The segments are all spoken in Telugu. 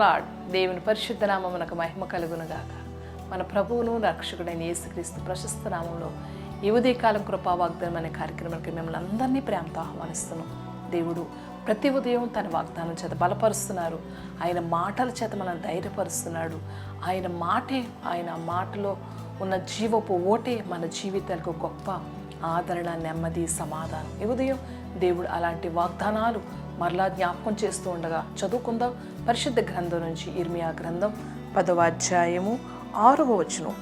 లార్డ్. దేవుని పరిశుద్ధ నామమునకు మహిమ కలుగునుగాక. మన ప్రభువును రక్షకుడైన యేసుక్రీస్తు ప్రశస్త నామంలో ఈ ఉదయకాలం కృపా వాగ్దానం అనే కార్యక్రమానికి మిమ్మల్ని అందరినీ ప్రేమతో ఆహ్వానిస్తున్నాం. దేవుడు ప్రతి ఉదయం తన వాగ్దానం చేత బలపరుస్తున్నారు. ఆయన మాటల చేత మనల్ని ధైర్యపరుస్తున్నాడు. ఆయన మాటలో ఉన్న జీవపు ఓటే మన జీవితాలకు గొప్ప ఆదరణ, నెమ్మది, సమాధానం. ఈ ఉదయం దేవుడు అలాంటి వాగ్దానాలు మరలా జ్ఞాపకం చేస్తూ ఉండగా చదువుకుందాం. పరిశుద్ధ గ్రంథం నుంచి ఇర్మియా గ్రంథం 10వ అధ్యాయము 6వ వచనం.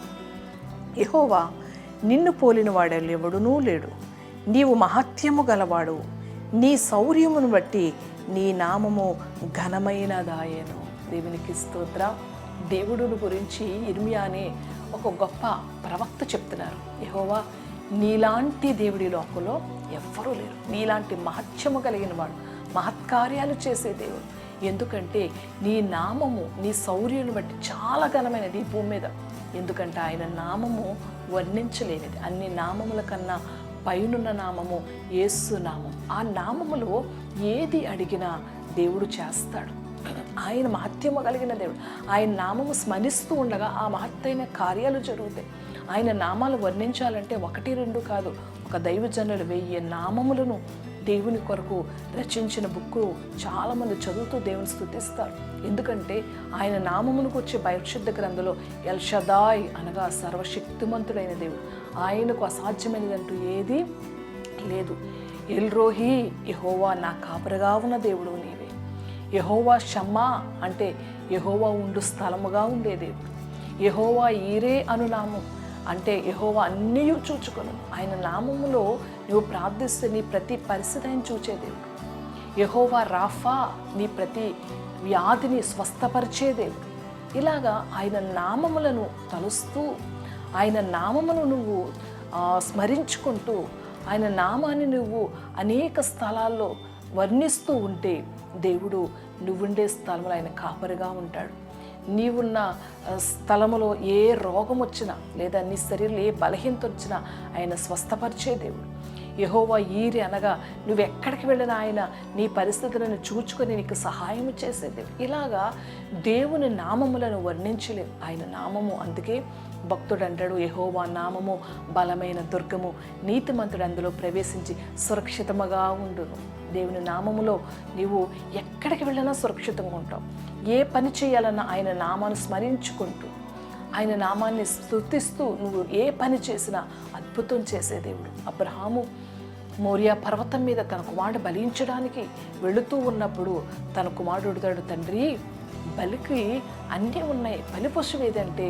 యెహోవా నిన్ను పోలిన వాడెవడునూ లేడు. నీవు మహత్యము గలవాడు. నీ శౌర్యమును బట్టి నీ నామము ఘనమైనదాయను. దేవునికి స్తోత్రం. దేవుడుని గురించి ఇర్మియా అనే ఒక గొప్ప ప్రవక్త చెప్తున్నారు. యెహోవా నీలాంటి దేవుడి లోకంలో ఎవ్వరూ లేరు. నీలాంటి మహత్యము కలిగిన వాడు, మహత్కార్యాలు చేసే దేవుడు. ఎందుకంటే నీ నామము, నీ శౌర్యను బట్టి చాలా ఘనమైనది ఈ భూమి మీద. ఎందుకంటే ఆయన నామము వర్ణించలేనిది. అన్ని నామముల కన్నా పైనున్న నామము యేసు నామం. ఆ నామములో ఏది అడిగినా దేవుడు చేస్తాడు. ఆయన మహత్యము కలిగిన దేవుడు. ఆయన నామము స్మరిస్తూ ఉండగా ఆ మహత్తైన కార్యాలు జరుగుతాయి. ఆయన నామాలు వర్ణించాలంటే 1, 2 కాదు, ఒక దైవజనులు 1000 నామములను దేవుని కొరకు రచించిన బుక్కు చాలామంది చదువుతూ దేవుని స్తుతిస్తారు. ఎందుకంటే ఆయన నామమును వచ్చే పరిశుద్ధ గ్రంథంలో ఎల్ షదాయ్ అనగా సర్వశక్తిమంతుడైన దేవుడు. ఆయనకు అసాధ్యమైనదంటూ ఏది లేదు. ఎల్ రోహి, యెహోవా నా కాపరిగా ఉన్న దేవుడు నీవే. యెహోవా షమ్మా అంటే యెహోవా ఉండు స్థలముగా ఉండే దేవుడు. యెహోవా ఈరే అను నామం అంటే యెహోవా అన్నీ చూచుకొను. ఆయన నామములో నువ్వు ప్రార్థిస్తే నీ ప్రతి పరిస్థితి ఆయన చూచే దేవుడు. యెహోవా రాఫా, నీ ప్రతి వ్యాధిని స్వస్థపరిచే దేవుడు. ఇలాగా ఆయన నామములను తలుస్తూ, ఆయన నామమును నువ్వు స్మరించుకుంటూ, ఆయన నామాన్ని నువ్వు అనేక స్థలాల్లో వర్ణిస్తూ ఉంటే దేవుడు నువ్వుండే స్థలంలో ఆయన కాపరిగా ఉంటాడు. నీవున్న స్థలములో ఏ రోగం వచ్చినా లేదా నీ శరీరంలో ఏ బలహీనత వచ్చినా ఆయన స్వస్థపరిచే దేవుడు. యెహోవా ఈరి అనగా నువ్వు ఎక్కడికి వెళ్ళినా ఆయన నీ పరిస్థితులను చూచుకొని నీకు సహాయం చేసే దేవుడు. ఇలాగా దేవుని నామములను వర్ణించలేవు. ఆయన నామము, అందుకే భక్తుడు అంటాడు, యెహోవా నామము బలమైన దుర్గము, నీతిమంతుడు అందులో ప్రవేశించి సురక్షితముగా ఉండును. దేవుని నామములో నీవు ఎక్కడికి వెళ్ళినా సురక్షితంగా ఉంటావు. ఏ పని చేయాలన్నా ఆయన నామాన్ని స్మరించుకుంటూ, ఆయన నామాన్ని స్తుతిస్తూ నువ్వు ఏ పని చేసినా అద్భుతం చేసే దేవుడు. అబ్రహాము మోరియా పర్వతం మీద తన కుమారుడు బలించడానికి వెళుతూ ఉన్నప్పుడు తన కుమారుడు తండ్రి బలికి అన్నీ ఉన్నాయి, బలి పశువు ఏదంటే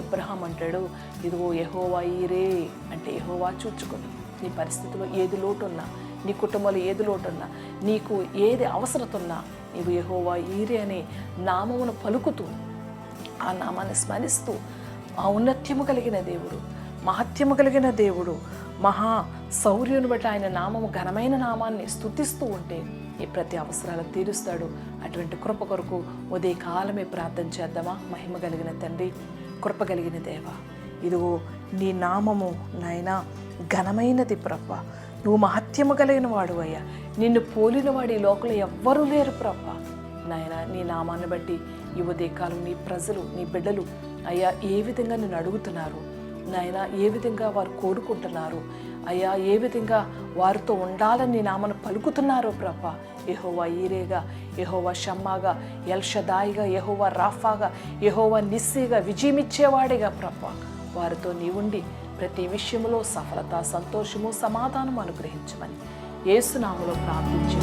అబ్రహాం అంటాడు, ఇదిగో యెహోవా ఈరే అంటే యెహోవా చూచుకొని. నీ పరిస్థితిలో ఏది లోటున్నా, నీ కుటుంబంలో ఏది లోటున్నా, నీకు ఏది అవసరత ఉన్నా నీవు యెహోవా ఈరే అనే నామమును పలుకుతూ, ఆ నామాన్ని స్మరిస్తూ, ఔన్నత్యము కలిగిన దేవుడు, మహత్యము కలిగిన దేవుడు, మహా శౌర్యుని బట్టి ఆయన నామము ఘనమైన నామాన్ని స్తుతిస్తూ ఉంటే ఈ ప్రతి అవసరాలు తీరుస్తాడు. అటువంటి కృప కొరకు ఉదయకాలమే ప్రార్థన చేద్దామా? మహిమ కలిగిన తండ్రి, కృప కలిగిన దేవా, ఇదిగో నీ నామము నాయనా ఘనమైనది ప్రభా. నువ్వు మహత్యము కలిగిన వాడు అయ్యా. నిన్ను పోలిన వాడు ఈ లోకంలో ఎవ్వరూ లేరు ప్రభా. నాయన నీ నామాన్ని బట్టి ఈ ఉదయకాలం నీ ప్రజలు, నీ బిడ్డలు అయ్యా ఏ విధంగా నిన్ను అడుగుతున్నారు నాయన, ఏ విధంగా వారు కోరుకుంటున్నారు అయ్యా, ఏ విధంగా వారితో ఉండాలని నీ నామను పలుకుతున్నారో ప్రభా. యెహోవా ఈరేగా, యెహోవా షమ్మాగా, ఎల్ షదాయిగా, యెహోవా రాఫాగా, యెహోవా నిస్సీగా, విజయమిచ్చేవాడిగా ప్రభా వారితో నీవుండి ప్రతి విషయంలో సఫలత, సంతోషము, సమాధానం అనుగ్రహించమని యేసు నామములో ప్రార్థించి